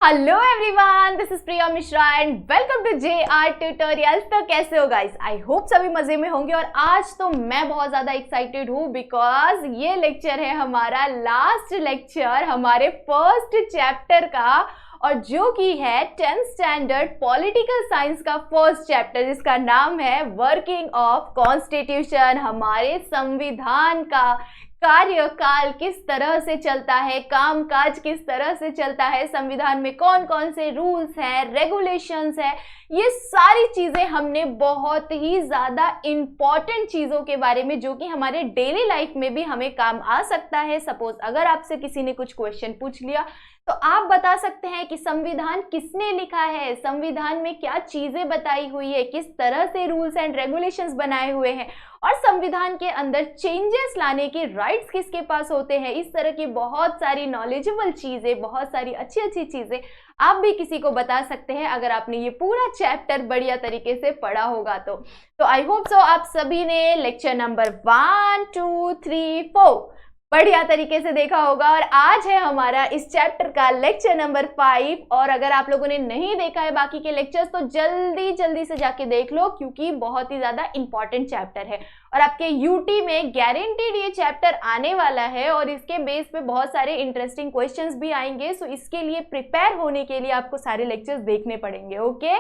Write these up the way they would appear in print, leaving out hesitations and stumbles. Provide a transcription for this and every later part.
Hello everyone, this is Priya Mishra and welcome to JR tutorials. तो कैसे हो गाइस? आई होप सभी मजे में होंगे। और आज तो मैं बहुत ज्यादा एक्साइटेड हूँ बिकॉज ये लेक्चर है हमारा लास्ट लेक्चर हमारे फर्स्ट चैप्टर का, और जो कि है 10th स्टैंडर्ड पॉलिटिकल साइंस का फर्स्ट चैप्टर, जिसका नाम है वर्किंग ऑफ कॉन्स्टिट्यूशन। हमारे संविधान का कार्यकाल किस तरह से चलता है, कामकाज किस तरह से चलता है, संविधान में कौन कौन से रूल्स हैं, रेगुलेशंस है, ये सारी चीजें हमने बहुत ही ज्यादा इंपॉर्टेंट चीजों के बारे में, जो कि हमारे डेली लाइफ में भी हमें काम आ सकता है। सपोज अगर आपसे किसी ने कुछ क्वेश्चन पूछ लिया तो आप बता सकते हैं कि संविधान किसने लिखा है, संविधान में क्या चीजें बताई हुई है, किस तरह से रूल्स एंड रेगुलेशंस बनाए हुए हैं, और संविधान के अंदर चेंजेस लाने के राइट्स किसके पास होते हैं। इस तरह की बहुत सारी नॉलेजेबल चीजें, बहुत सारी अच्छी अच्छी चीजें आप भी किसी को बता सकते हैं अगर आपने ये पूरा चैप्टर बढ़िया तरीके से पढ़ा होगा। तो आई होप सो आप सभी ने लेक्चर नंबर 1, 2, 3, 4 बढ़िया तरीके से देखा होगा। और आज है हमारा इस चैप्टर का लेक्चर नंबर 5। और अगर आप लोगों ने नहीं देखा है बाकी के लेक्चर्स तो जल्दी जल्दी से जाके देख लो, क्योंकि बहुत ही ज्यादा इंपॉर्टेंट चैप्टर है और आपके यूटी में गारंटीड ये चैप्टर आने वाला है और इसके बेस पे बहुत सारे इंटरेस्टिंग क्वेश्चंस भी आएंगे। सो इसके लिए प्रिपेयर होने के लिए आपको सारे लेक्चर्स देखने पड़ेंगे। ओके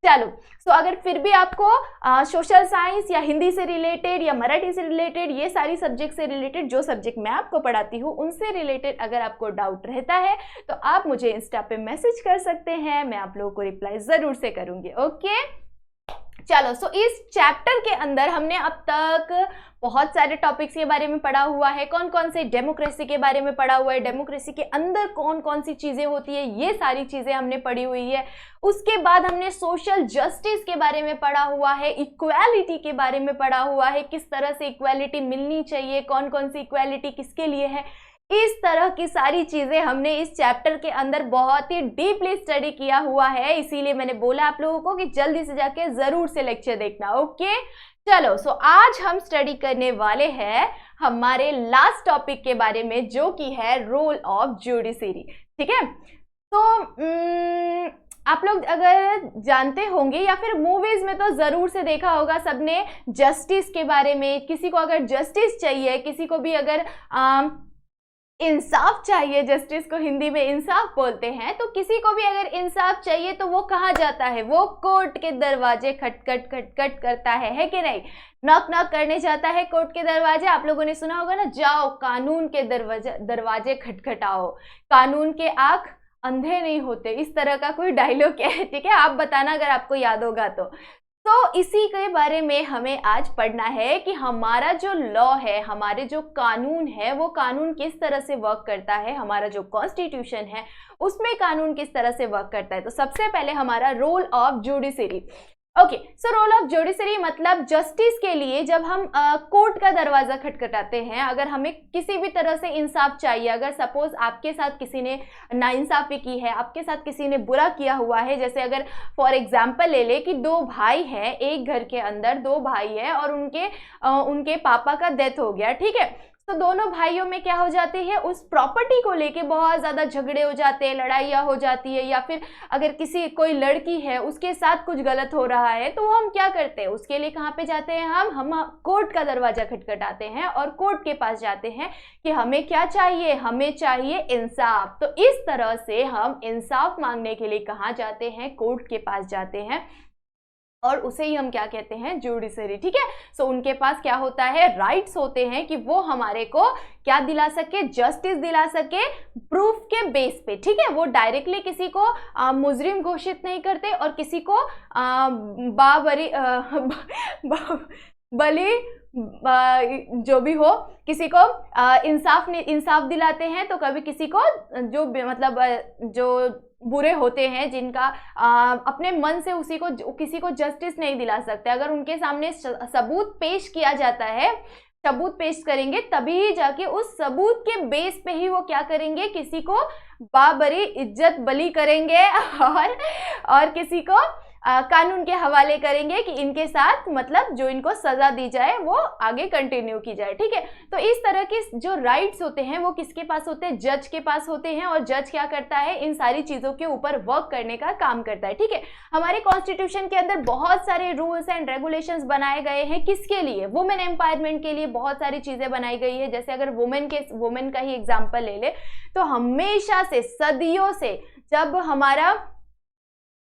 चलो, सो अगर फिर भी आपको सोशल साइंस या हिंदी से रिलेटेड या मराठी से रिलेटेड, ये सारी सब्जेक्ट से रिलेटेड, जो सब्जेक्ट मैं आपको पढ़ाती हूँ उनसे रिलेटेड अगर आपको डाउट रहता है तो आप मुझे इंस्टा पे मैसेज कर सकते हैं, मैं आप लोगों को रिप्लाई जरूर से करूंगी। ओके चलो, सो इस चैप्टर के अंदर हमने अब तक बहुत सारे टॉपिक्स के बारे में पढ़ा हुआ है। कौन कौन से? डेमोक्रेसी के बारे में पढ़ा हुआ है, डेमोक्रेसी के अंदर कौन कौन सी चीजें होती है, ये सारी चीजें हमने पढ़ी हुई है। उसके बाद हमने सोशल जस्टिस के बारे में पढ़ा हुआ है, इक्वालिटी के बारे में पढ़ा हुआ है, किस तरह से इक्वालिटी मिलनी चाहिए, कौन कौन सी इक्वालिटी किसके लिए है। इस तरह की सारी चीजें हमने इस चैप्टर के अंदर बहुत ही डीपली स्टडी किया हुआ है, इसीलिए मैंने बोला आप लोगों को कि जल्दी से जाके जरूर से लेक्चर देखना। ओके चलो, सो आज हम स्टडी करने वाले हैं हमारे लास्ट टॉपिक के बारे में, जो कि है रोल ऑफ जुडिशरी। ठीक है, तो आप लोग अगर जानते होंगे या फिर मूवीज में तो जरूर से देखा होगा सबने जस्टिस के बारे में। किसी को अगर जस्टिस चाहिए, किसी को भी अगर इंसाफ चाहिए, जस्टिस को हिंदी में इंसाफ बोलते हैं, तो किसी को भी अगर इंसाफ चाहिए तो वो कहाँ जाता है? वो कोर्ट के दरवाजे खटखट खटखट करता है कि नहीं? नॉक नॉक करने जाता है कोर्ट के दरवाजे। आप लोगों ने सुना होगा ना, जाओ कानून के दरवाजे खटखटाओ, कानून के आंख अंधे नहीं होते, इस तरह का कोई डायलॉग है। ठीक है, आप बताना अगर आपको याद होगा तो इसी के बारे में हमें आज पढ़ना है कि हमारा जो लॉ है, हमारे जो कानून है, वो कानून किस तरह से वर्क करता है, हमारा जो कॉन्स्टिट्यूशन है उसमें कानून किस तरह से वर्क करता है। तो सबसे पहले हमारा role of judiciary. Okay, so role of judiciary मतलब जस्टिस के लिए जब हम कोर्ट का दरवाजा खटखटाते हैं, अगर हमें किसी भी तरह से इंसाफ चाहिए, अगर सपोज आपके साथ किसी ने नाइंसाफी की है, आपके साथ किसी ने बुरा किया हुआ है, जैसे अगर फॉर एग्जांपल ले ले कि 2 भाई हैं, एक घर के अंदर 2 भाई है और उनके पापा का डेथ हो गया। ठीक है, तो दोनों भाइयों में क्या हो जाती है, उस प्रॉपर्टी को लेके बहुत ज्यादा झगड़े हो जाते हैं, लड़ाइयाँ हो जाती है, या फिर अगर कोई लड़की है उसके साथ कुछ गलत हो रहा है तो हम क्या करते हैं, उसके लिए कहाँ पे जाते हैं? हम कोर्ट का दरवाजा खटखटाते हैं और कोर्ट के पास जाते हैं कि हमें क्या चाहिए, हमें चाहिए इंसाफ। तो इस तरह से हम इंसाफ मांगने के लिए कहाँ जाते हैं? कोर्ट के पास जाते हैं, और उसे ही हम क्या कहते हैं? जुडिशरी। ठीक है, सो उनके पास क्या होता है? राइट्स होते हैं कि वो हमारे को क्या दिला सके? जस्टिस दिला सके प्रूफ के बेस पे। ठीक है, वो डायरेक्टली किसी को मुजरिम घोषित नहीं करते और किसी को बली जो भी हो, किसी को इंसाफ दिलाते हैं, तो कभी किसी को जो मतलब जो बुरे होते हैं, जिनका अपने मन से किसी को जस्टिस नहीं दिला सकते, अगर उनके सामने सबूत पेश किया जाता है, सबूत पेश करेंगे तभी जाके उस सबूत के बेस पे ही वो क्या करेंगे, किसी को बाबरी इज्जत बली करेंगे और किसी को कानून के हवाले करेंगे कि इनके साथ मतलब जो इनको सजा दी जाए वो आगे कंटिन्यू की जाए, ठीक है। तो इस तरह के जो राइट्स होते हैं वो किसके पास होते हैं, जज के पास होते हैं, और जज क्या करता है, इन सारी चीजों के ऊपर वर्क करने का काम करता है, ठीक है। हमारे कॉन्स्टिट्यूशन के अंदर बहुत सारे रूल्स एंड रेगुलेशंस बनाए गए हैं, किसके लिए, वुमेन एम्पावरमेंट के लिए बहुत सारी चीजें बनाई गई है। जैसे अगर वुमेन का ही एग्जाम्पल ले ले तो हमेशा से, सदियों से, जब हमारा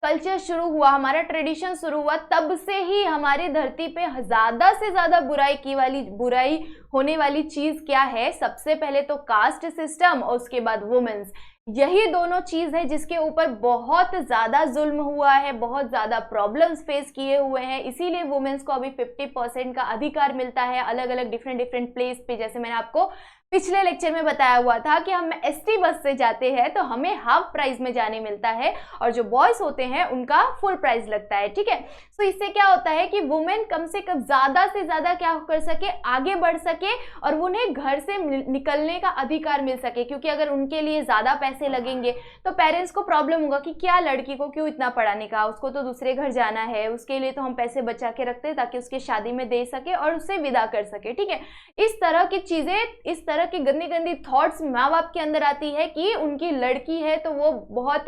कल्चर शुरू हुआ, हमारा ट्रेडिशन शुरू हुआ, तब से ही हमारी धरती पे ज्यादा से ज्यादा बुराई होने वाली चीज क्या है, सबसे पहले तो कास्ट सिस्टम और उसके बाद वुमेन्स। यही दोनों चीज है जिसके ऊपर बहुत ज्यादा जुल्म हुआ है, बहुत ज्यादा प्रॉब्लम्स फेस किए हुए हैं। इसीलिए वुमेन्स को अभी 50% का अधिकार मिलता है अलग अलग डिफरेंट प्लेस पे। जैसे मैंने आपको पिछले लेक्चर में बताया हुआ था कि हम एसटी बस से जाते हैं तो हमें हाफ प्राइस में जाने मिलता है, और जो बॉयज होते हैं उनका फुल प्राइस लगता है, ठीक है। तो इससे क्या होता है कि वुमेन कम से कम ज्यादा से ज्यादा क्या कर सके, आगे बढ़ सके, और उन्हें घर से निकलने का अधिकार मिल सके। क्योंकि अगर उनके लिए ज्यादा पैसे लगेंगे तो पेरेंट्स को प्रॉब्लम होगा कि क्या लड़की को क्यों इतना पढ़ाने का, उसको तो दूसरे घर जाना है, उसके लिए तो हम पैसे बचा के रखते हैं ताकि उसके शादी में दे सके और उसे विदा कर सके, ठीक है। इस तरह की चीजें, इस तरह की गंदी गंदी थॉट्स माँ बाप के अंदर आती है कि उनकी लड़की है तो वो बहुत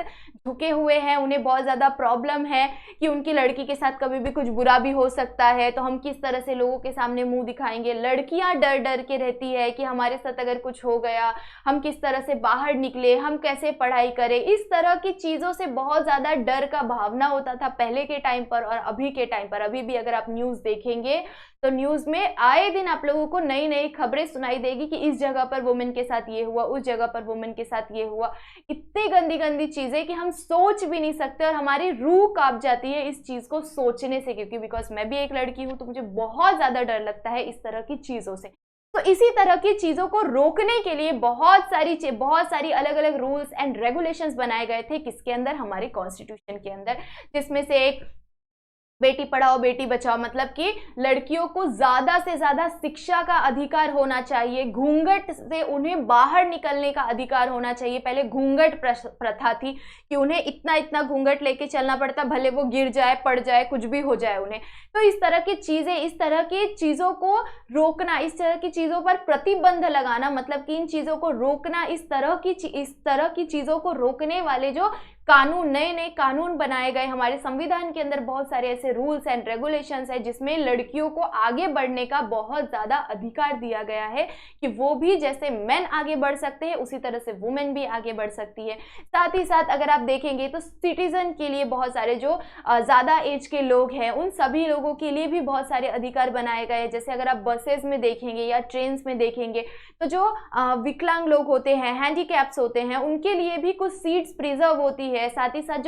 झुके हुए हैं, उन्हें बहुत ज्यादा प्रॉब्लम है कि उनकी लड़की के साथ कभी भी कुछ बुरा भी हो सकता है, तो हम किस तरह से लोगों के सामने मुंह दिखाएंगे। लड़कियां डर डर के रहती है कि हमारे साथ अगर कुछ हो गया, हम किस तरह से बाहर निकले, हम कैसे पढ़ाई करें। इस तरह की चीजों से बहुत ज्यादा डर का भावना होता था पहले के टाइम पर और अभी के टाइम पर। अभी भी अगर आप न्यूज देखेंगे तो न्यूज में आए दिन आप लोगों को नई नई खबरें सुनाई देगी कि इस जगह पर वुमेन के साथ ये हुआ, उस जगह पर वुमेन के साथ ये हुआ। इतनी गंदी गंदी चीजें कि हम सोच भी नहीं सकते, और हमारी रूह कांप जाती है इस चीज को सोचने से। क्योंकि बिकॉज मैं भी एक लड़की हूं तो मुझे बहुत ज्यादा डर लगता है इस तरह की चीजों से। तो इसी तरह की चीजों को रोकने के लिए बहुत सारी अलग अलग रूल्स एंड रेगुलेशंस बनाए गए थे, किसके अंदर, हमारे कॉन्स्टिट्यूशन के अंदर। जिसमें से एक बेटी पढ़ाओ बेटी बचाओ, मतलब कि लड़कियों को ज्यादा से ज्यादा शिक्षा का अधिकार होना चाहिए, घूंघट से उन्हें बाहर निकलने का अधिकार होना चाहिए। पहले घूंघट प्रथा थी कि उन्हें इतना घूंघट लेके चलना पड़ता, भले वो गिर जाए, पड़ जाए, कुछ भी हो जाए उन्हें। तो इस तरह की चीजें, इस तरह की चीजों को रोकना, इस तरह की चीजों पर प्रतिबंध लगाना, मतलब कि इन चीजों को रोकना, इस तरह की चीजों को रोकने वाले जो कानून, नए नए कानून बनाए गए हमारे संविधान के अंदर। बहुत सारे ऐसे रूल्स एंड रेगुलेशंस है जिसमें लड़कियों को आगे बढ़ने का बहुत ज्यादा अधिकार दिया गया है कि वो भी जैसे मेन आगे बढ़ सकते हैं उसी तरह से वुमेन भी आगे बढ़ सकती है। साथ ही साथ अगर आप देखेंगे तो सिटीजन के लिए बहुत सारे जो ज्यादा एज के लोग हैं उन सभी लोगों के लिए भी बहुत सारे अधिकार बनाए गए हैं। जैसे अगर आप बसेस में देखेंगे या ट्रेन में देखेंगे तो जो विकलांग लोग होते हैं, हैंडीकैप्स होते हैं, उनके लिए भी कुछ सीट्स प्रिजर्व होती है। साथ ही साथ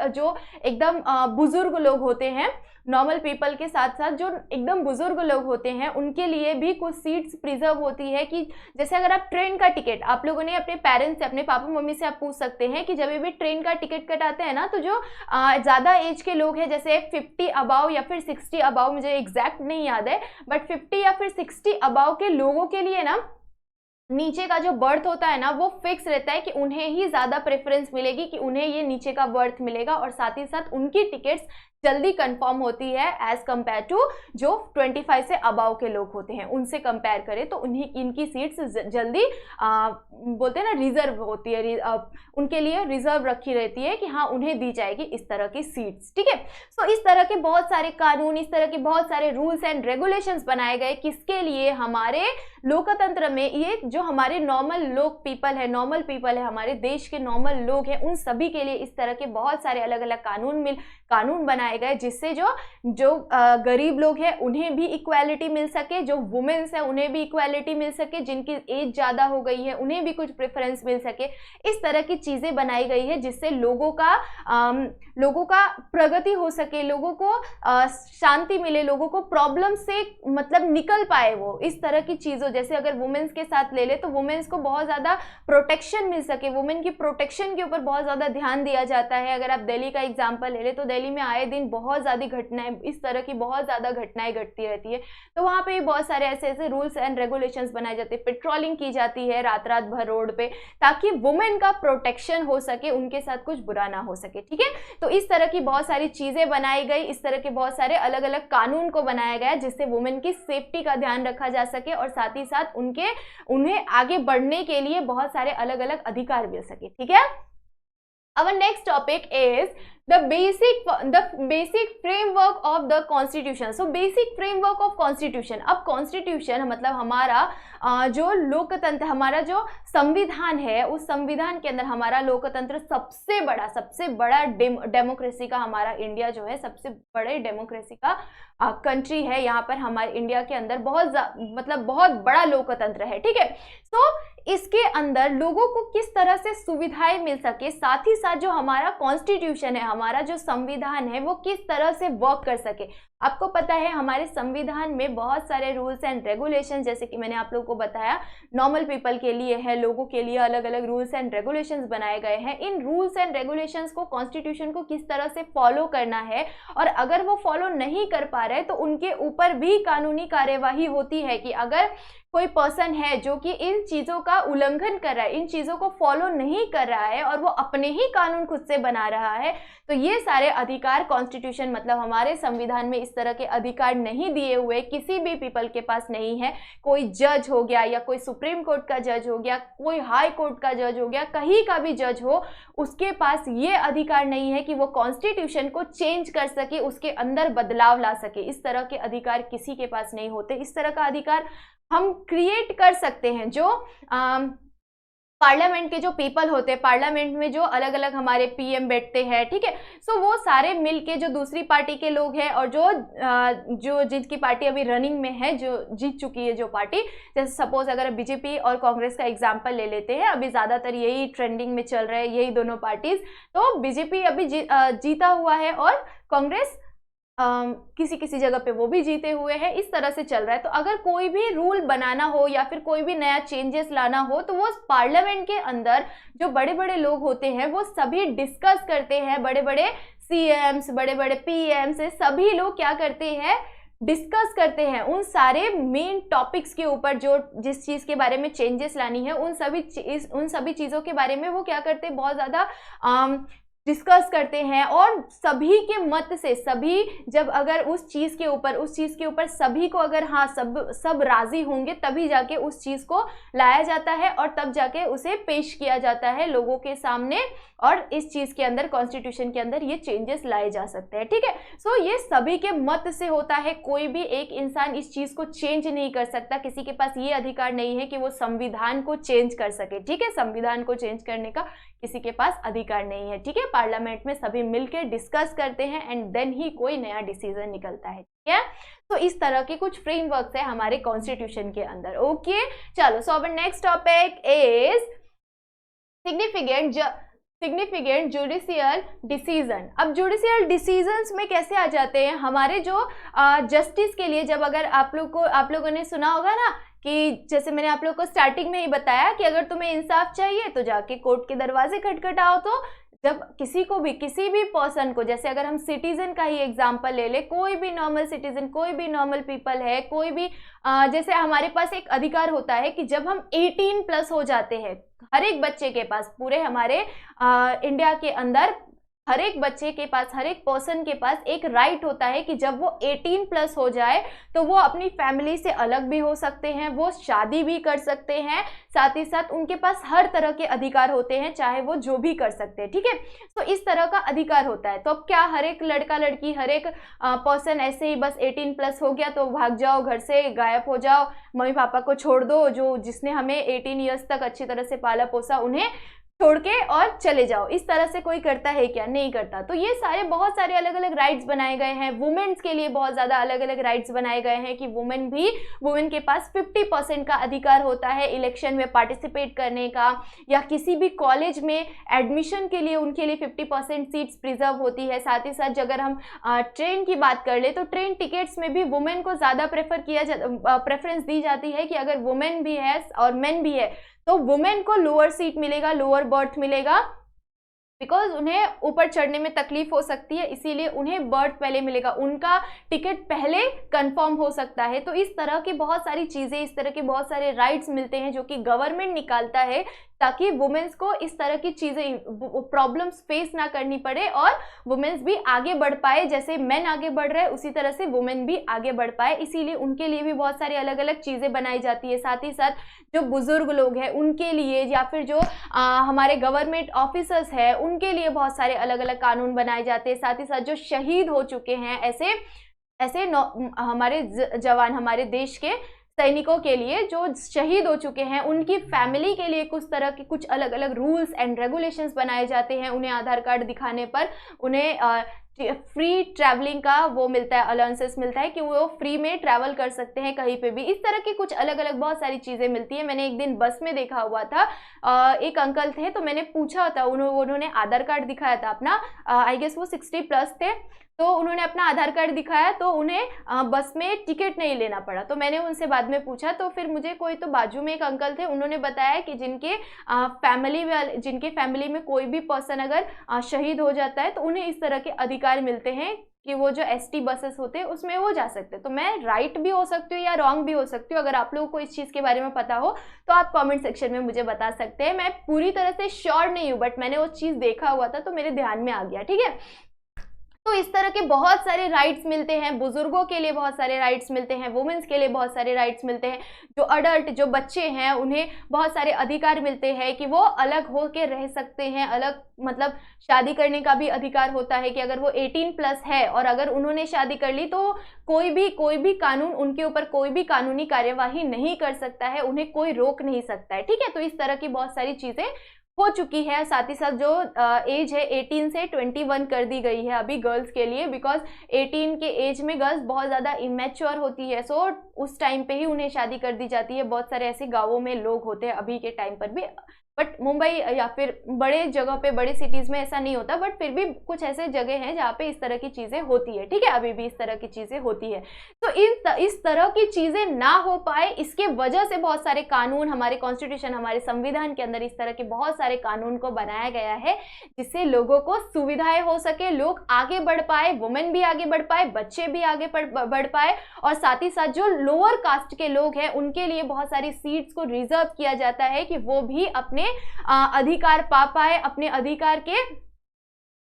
जो एकदम बुजुर्ग लोग होते हैं, नॉर्मल पीपल के साथ साथ जो एकदम बुजुर्ग लोग होते हैं उनके लिए भी कुछ सीट्स प्रिजर्व होती है। कि जैसे अगर आप ट्रेन का टिकट, आप लोगों ने अपने पेरेंट्स से, अपने पापा मम्मी से आप पूछ सकते हैं कि जब भी ट्रेन का टिकट कटाते हैं ना, तो जो ज्यादा एज के लोग हैं, जैसे 50 अबाव या फिर 60 अबाव, मुझे एग्जैक्ट नहीं याद है, बट 50 या फिर 60 अबाव के लोगों के लिए ना नीचे का जो बर्थ होता है ना वो फिक्स रहता है कि उन्हें ही ज्यादा प्रेफरेंस मिलेगी, कि उन्हें ये नीचे का बर्थ मिलेगा, और साथ ही साथ उनकी टिकट्स जल्दी कंफर्म होती है एज कंपेयर टू जो 25 से अबाव के लोग होते हैं उनसे कंपेयर करें तो उन्हीं इनकी सीट्स जल्दी बोलते हैं ना रिजर्व होती है, उनके लिए रिजर्व रखी रहती है कि हाँ उन्हें दी जाएगी इस तरह की सीट्स, ठीक है। सो इस तरह के बहुत सारे कानून, इस तरह के बहुत सारे रूल्स एंड रेगुलेशंस बनाए गए, किसके लिए, हमारे लोकतंत्र में। ये जो हमारे नॉर्मल लोग पीपल है, हमारे देश के नॉर्मल लोग हैं, उन सभी के लिए इस तरह के बहुत सारे अलग अलग कानून बनाए गए, जिससे जो गरीब लोग हैं उन्हें भी इक्वालिटी मिल सके, जो वुमेन्स है उन्हें भी इक्वालिटी मिल सके, जिनकी एज ज्यादा हो गई है उन्हें भी कुछ प्रेफरेंस मिल सके। इस तरह की चीजें बनाई गई है जिससे लोगों का प्रगति हो सके, लोगों को शांति मिले, लोगों को प्रॉब्लम से मतलब निकल पाए वो। इस तरह की चीजों, जैसे अगर वुमेन्स के साथ ले ले तो वुमेन्स को बहुत ज्यादा प्रोटेक्शन मिल सके, वुमेन की प्रोटेक्शन के ऊपर बहुत ज्यादा ध्यान दिया जाता है। अगर आप दिल्ली का एग्जाम्पल ले ले तो दिल्ली में आए दिन दिन बहुत ज़्यादा घटनाएं, इस तरह की बहुत ज़्यादा घटनाएं घटती रहती है। तो वहाँ पे बहुत सारे ऐसे ऐसे रूल्स एंड रेगुलेशंस बनाए जाते हैं, पेट्रोलिंग की जाती है रात रात भर रोड पे, ताकि वुमेन का प्रोटेक्शन हो सके, उनके साथ कुछ बुरा ना हो सके, ठीक है। तो इस तरह की बहुत सारी चीजें बनाई गई, इस तरह के बहुत सारे अलग अलग कानून को बनाया गया जिससे वुमेन की सेफ्टी का ध्यान रखा जा सके और साथ ही साथ उन्हें आगे बढ़ने के लिए बहुत सारे अलग अलग अधिकार मिल सके, ठीक है। Our next topic is the basic framework of the constitution. So basic framework of constitution. अब constitution मतलब हमारा जो लोकतंत्र, हमारा जो संविधान है, उस संविधान के अंदर हमारा लोकतंत्र सबसे बड़ा डेमोक्रेसी का, हमारा इंडिया जो है सबसे बड़े डेमोक्रेसी का कंट्री है। यहाँ पर हमारे इंडिया के अंदर बहुत बड़ा लोकतंत्र है, ठीक है। तो इसके अंदर लोगों को किस तरह से सुविधाएं मिल सके, साथ ही साथ जो हमारा कॉन्स्टिट्यूशन है, हमारा जो संविधान है, वो किस तरह से वर्क कर सके। आपको पता है हमारे संविधान में बहुत सारे रूल्स एंड रेगुलेशन, जैसे कि मैंने आप लोगों को बताया, नॉर्मल पीपल के लिए है, लोगों के लिए अलग अलग रूल्स एंड रेगुलेशंस बनाए गए हैं। इन रूल्स एंड रेगुलेशंस को, कॉन्स्टिट्यूशन को किस तरह से फॉलो करना है, और अगर वो फॉलो नहीं कर पा रहे तो उनके ऊपर भी कानूनी कार्यवाही होती है कि अगर कोई पर्सन है जो कि इन चीज़ों का उल्लंघन कर रहा है, इन चीज़ों को फॉलो नहीं कर रहा है और वो अपने ही कानून खुद से बना रहा है, तो ये सारे अधिकार कॉन्स्टिट्यूशन मतलब हमारे संविधान में इस तरह के अधिकार नहीं दिए हुए किसी भी पीपल के पास नहीं है। कोई जज हो गया या कोई सुप्रीम कोर्ट का जज हो गया, कोई हाई कोर्ट का जज हो गया, कहीं का भी जज हो, उसके पास ये अधिकार नहीं है कि वो कॉन्स्टिट्यूशन को चेंज कर सके, उसके अंदर बदलाव ला सके। इस तरह के अधिकार किसी के पास नहीं होते। इस तरह का अधिकार हम क्रिएट कर सकते हैं। जो पार्लियामेंट के जो पीपल होते हैं, पार्लियामेंट में जो अलग अलग हमारे पीएम बैठते हैं, ठीक है, सो वो सारे मिलके जो दूसरी पार्टी के लोग हैं और जो जिनकी पार्टी अभी रनिंग में है, जो जीत चुकी है जो पार्टी, जैसे सपोज अगर बीजेपी और कांग्रेस का एग्जांपल ले लेते हैं, अभी ज़्यादातर यही ट्रेंडिंग में चल रहा है, यही दोनों पार्टीज। तो बीजेपी अभी जीता हुआ है और कांग्रेस किसी किसी जगह पे वो भी जीते हुए हैं, इस तरह से चल रहा है। तो अगर कोई भी रूल बनाना हो या फिर कोई भी नया चेंजेस लाना हो, तो वो पार्लियामेंट के अंदर जो बड़े बड़े लोग होते हैं वो सभी डिस्कस करते हैं। बड़े बड़े सीएम्स, बड़े बड़े पीएम्स, सभी लोग क्या करते हैं, डिस्कस करते हैं उन सारे मेन टॉपिक्स के ऊपर, जो जिस चीज़ के बारे में चेंजेस लानी है, उन सभी चीज़ों के बारे में वो क्या करते हैं, बहुत ज़्यादा डिस्कस करते हैं। और सभी के मत से, सभी जब अगर उस चीज़ के ऊपर सभी को अगर हाँ सब राजी होंगे, तभी जाके उस चीज़ को लाया जाता है और तब जाके उसे पेश किया जाता है लोगों के सामने, और इस चीज़ के अंदर, कॉन्स्टिट्यूशन के अंदर ये चेंजेस लाए जा सकते हैं, ठीक है। सो ये सभी के मत से होता है, कोई भी एक इंसान इस चीज़ को चेंज नहीं कर सकता। किसी के पास ये अधिकार नहीं है कि वो संविधान को चेंज कर सके, ठीक है। संविधान को चेंज करने का किसी के पास अधिकार नहीं है, ठीक है। पार्लियामेंट में सभी मिलकर डिस्कस करते हैं एंड देन ही कोई नया डिसीजन निकलता है, ठीक है। तो इस तरह के कुछ फ्रेमवर्क्स है हमारे कॉन्स्टिट्यूशन के अंदर। ओके, चलो, so our next topic is significant judicial decision. अब जुडिशियल डिसीजंस में कैसे आ जाते हैं हमारे जो जस्टिस के लिए, जब अगर आप लोगों ने सुना होगा ना कि जैसे मैंने आप लोगों को स्टार्टिंग में ही बताया कि अगर तुम्हें इंसाफ चाहिए तो जाके कोर्ट के दरवाजे खटखटाओ। तो जब किसी भी पर्सन को, जैसे अगर हम सिटीजन का ही एग्जांपल ले ले, कोई भी नॉर्मल सिटीजन, कोई भी नॉर्मल पीपल है, कोई भी जैसे हमारे पास एक अधिकार होता है कि जब हम 18+ हो जाते हैं, हर एक बच्चे के पास, पूरे हमारे इंडिया के अंदर हर एक बच्चे के पास, हर एक पर्सन के पास एक राइट होता है कि जब वो 18+ हो जाए तो वो अपनी फैमिली से अलग भी हो सकते हैं, वो शादी भी कर सकते हैं, साथ ही साथ उनके पास हर तरह के अधिकार होते हैं, चाहे वो जो भी कर सकते हैं, ठीक है। तो इस तरह का अधिकार होता है। तो अब क्या हर एक लड़का लड़की, हर एक पर्सन ऐसे ही बस 18+ हो गया तो भाग जाओ घर से, गायब हो जाओ, मम्मी पापा को छोड़ दो, जिसने हमें 18 ईयर्स तक अच्छी तरह से पाला पोसा, उन्हें छोड़ के और चले जाओ, इस तरह से कोई करता है क्या? नहीं करता। तो ये बहुत सारे अलग अलग राइट्स बनाए गए हैं। वुमेन्स के लिए बहुत ज़्यादा अलग अलग राइट्स बनाए गए हैं कि वुमेन के पास 50% का अधिकार होता है इलेक्शन में पार्टिसिपेट करने का, या किसी भी कॉलेज में एडमिशन के लिए उनके लिए 50% सीट्स प्रिजर्व होती है। साथ ही साथ अगर हम ट्रेन की बात कर ले तो ट्रेन टिकट्स में भी वुमेन को ज़्यादा प्रेफरेंस दी जाती है कि अगर वुमेन भी है और मेन भी है तो वुमेन को लोअर सीट मिलेगा, लोअर बर्थ मिलेगा बिकॉज उन्हें ऊपर चढ़ने में तकलीफ हो सकती है, इसीलिए उन्हें बर्थ पहले मिलेगा, उनका टिकट पहले कंफर्म हो सकता है। तो इस तरह की बहुत सारी चीज़ें, इस तरह के बहुत सारे राइट्स मिलते हैं जो कि गवर्नमेंट निकालता है ताकि वुमेन्स को इस तरह की चीज़ें, प्रॉब्लम्स फेस ना करनी पड़े और वुमेन्स भी आगे बढ़ पाए। जैसे मेन आगे बढ़ रहे हैं उसी तरह से वुमेन भी आगे बढ़ पाए, इसीलिए उनके लिए भी बहुत सारी अलग अलग चीज़ें बनाई जाती है। साथ ही साथ जो बुजुर्ग लोग हैं उनके लिए, या फिर जो हमारे गवर्नमेंट ऑफिसर्स हैं उनके लिए बहुत सारे अलग अलग कानून बनाए जाते हैं। साथ ही साथ जो शहीद हो चुके हैं ऐसे हमारे जवान, हमारे देश के सैनिकों के लिए जो शहीद हो चुके हैं, उनकी फैमिली के लिए कुछ तरह के कुछ अलग अलग रूल्स एंड रेगुलेशंस बनाए जाते हैं। उन्हें आधार कार्ड दिखाने पर उन्हें फ्री ट्रैवलिंग का वो मिलता है, अलाउंसेस मिलता है कि वो फ्री में ट्रैवल कर सकते हैं कहीं पे भी। इस तरह की कुछ अलग अलग बहुत सारी चीज़ें मिलती है। मैंने एक दिन बस में देखा हुआ था, एक अंकल थे, तो मैंने पूछा था, उन्होंने आधार कार्ड दिखाया था अपना, आई गेस वो 60+ थे, तो उन्होंने अपना आधार कार्ड दिखाया तो उन्हें बस में टिकट नहीं लेना पड़ा। तो मैंने उनसे बाद में पूछा, तो फिर मुझे कोई, तो बाजू में एक अंकल थे, उन्होंने बताया कि जिनके फैमिली में कोई भी पर्सन अगर शहीद हो जाता है तो उन्हें इस तरह के अधिकार मिलते हैं कि वो जो ST बसेस होते हैं उसमें वो जा सकते हैं। तो मैं राइट भी हो सकती हूँ या रॉन्ग भी हो सकती हूँ। अगर आप लोगों को इस चीज़ के बारे में पता हो तो आप कमेंट सेक्शन में मुझे बता सकते हैं। मैं पूरी तरह से श्योर नहीं हूँ, बट मैंने वो चीज़ देखा हुआ था तो मेरे ध्यान में आ गया, ठीक है। तो इस तरह के बहुत सारे राइट्स मिलते हैं, बुजुर्गों के लिए बहुत सारे राइट्स मिलते हैं, वुमेन्स के लिए बहुत सारे राइट्स मिलते हैं, जो अडल्ट, जो बच्चे हैं उन्हें बहुत सारे अधिकार मिलते हैं कि वो अलग हो के रह सकते हैं। अलग मतलब शादी करने का भी अधिकार होता है कि अगर वो 18+ है और अगर उन्होंने शादी कर ली तो कोई भी कानून उनके ऊपर कोई भी कानूनी कार्यवाही नहीं कर सकता है, उन्हें कोई रोक नहीं सकता है, ठीक है। तो इस तरह की बहुत सारी चीज़ें हो चुकी है। साथ ही साथ जो एज है 18 से 21 कर दी गई है अभी गर्ल्स के लिए, बिकॉज 18 के एज में गर्ल्स बहुत ज़्यादा इमेच्योर होती है, सो उस टाइम पे ही उन्हें शादी कर दी जाती है। बहुत सारे ऐसे गाँवों में लोग होते हैं अभी के टाइम पर भी, बट मुंबई या फिर बड़े जगह पे, बड़े सिटीज़ में ऐसा नहीं होता, बट फिर भी कुछ ऐसे जगह हैं जहाँ पे इस तरह की चीज़ें होती है, ठीक है। अभी भी इस तरह की चीज़ें होती है। तो इस तरह की चीज़ें ना हो पाए, इसके वजह से बहुत सारे कानून, हमारे कॉन्स्टिट्यूशन, हमारे संविधान के अंदर इस तरह के बहुत सारे कानून को बनाया गया है जिससे लोगों को सुविधाएं हो सके, लोग आगे बढ़ पाए, वुमेन भी आगे बढ़ पाए, बच्चे भी आगे बढ़ पाए। और साथ ही साथ जो लोअर कास्ट के लोग हैं उनके लिए बहुत सारी सीट्स को रिजर्व किया जाता है कि वो भी अपने अधिकार पा पाए, अपने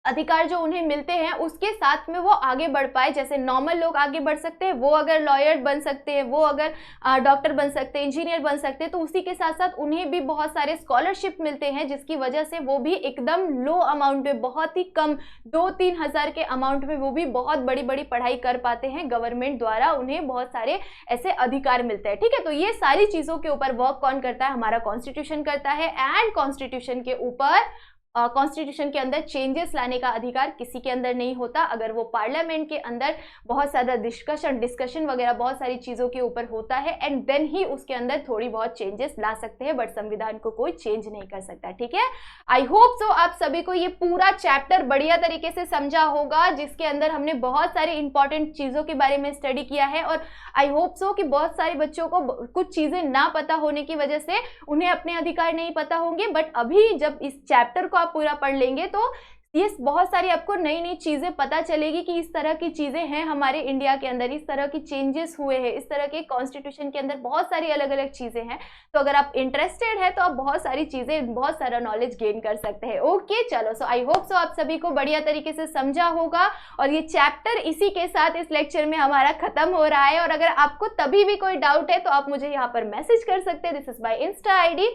अधिकार जो उन्हें मिलते हैं उसके साथ में वो आगे बढ़ पाए। जैसे नॉर्मल लोग आगे बढ़ सकते हैं, वो अगर लॉयर बन सकते हैं, वो अगर डॉक्टर बन सकते हैं, इंजीनियर बन सकते हैं, तो उसी के साथ साथ उन्हें भी बहुत सारे स्कॉलरशिप मिलते हैं जिसकी वजह से वो भी एकदम लो अमाउंट में, बहुत ही कम 2-3 हज़ार के अमाउंट में वो भी बहुत बड़ी बड़ी पढ़ाई कर पाते हैं। गवर्नमेंट द्वारा उन्हें बहुत सारे ऐसे अधिकार मिलते हैं, ठीक है। तो ये सारी चीज़ों के ऊपर वर्क कौन करता है? हमारा कॉन्स्टिट्यूशन करता है। एंड कॉन्स्टिट्यूशन के ऊपर, कॉन्स्टिट्यूशन के अंदर चेंजेस लाने का अधिकार किसी के अंदर नहीं होता। अगर वो पार्लियामेंट के अंदर बहुत ज़्यादा डिस्कशन वगैरह बहुत सारी चीज़ों के ऊपर होता है एंड देन ही उसके अंदर थोड़ी बहुत चेंजेस ला सकते हैं, बट संविधान को कोई चेंज नहीं कर सकता, ठीक है। आई होप सो आप सभी को ये पूरा चैप्टर बढ़िया तरीके से समझा होगा, जिसके अंदर हमने बहुत सारी इंपॉर्टेंट चीज़ों के बारे में स्टडी किया है। और आई होप सो कि बहुत सारे बच्चों को कुछ चीज़ें ना पता होने की वजह से उन्हें अपने अधिकार नहीं पता होंगे, बट अभी जब इस चैप्टर को आप पूरा पढ़ लेंगे तो ये बहुत सारी आपको नई नई चीज़ें पता चलेगी कि इस तरह की चीज़ें हैं हमारे इंडिया के अंदर, इस तरह की चेंजेस हुए हैं, इस तरह के कॉन्स्टिट्यूशन के अंदर बहुत सारी अलग अलग चीज़ें हैं। तो अगर आप इंटरेस्टेड है तो आप बहुत सारी चीज़ें, बहुत सारा नॉलेज गेन कर सकते हैं। ओके, चलो, सो आई होप सो आप सभी को बढ़िया तरीके से समझा होगा। और ये चैप्टर इसी के साथ इस लेक्चर में हमारा खत्म हो रहा है। और अगर आपको तभी भी कोई डाउट है तो आप मुझे यहाँ पर मैसेज कर सकते हैं। This is my Insta ID।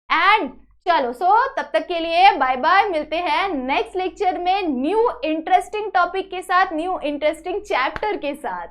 And चलो, सो तब तक के लिए बाय बाय। मिलते हैं नेक्स्ट लेक्चर में न्यू इंटरेस्टिंग टॉपिक के साथ, न्यू इंटरेस्टिंग चैप्टर के साथ।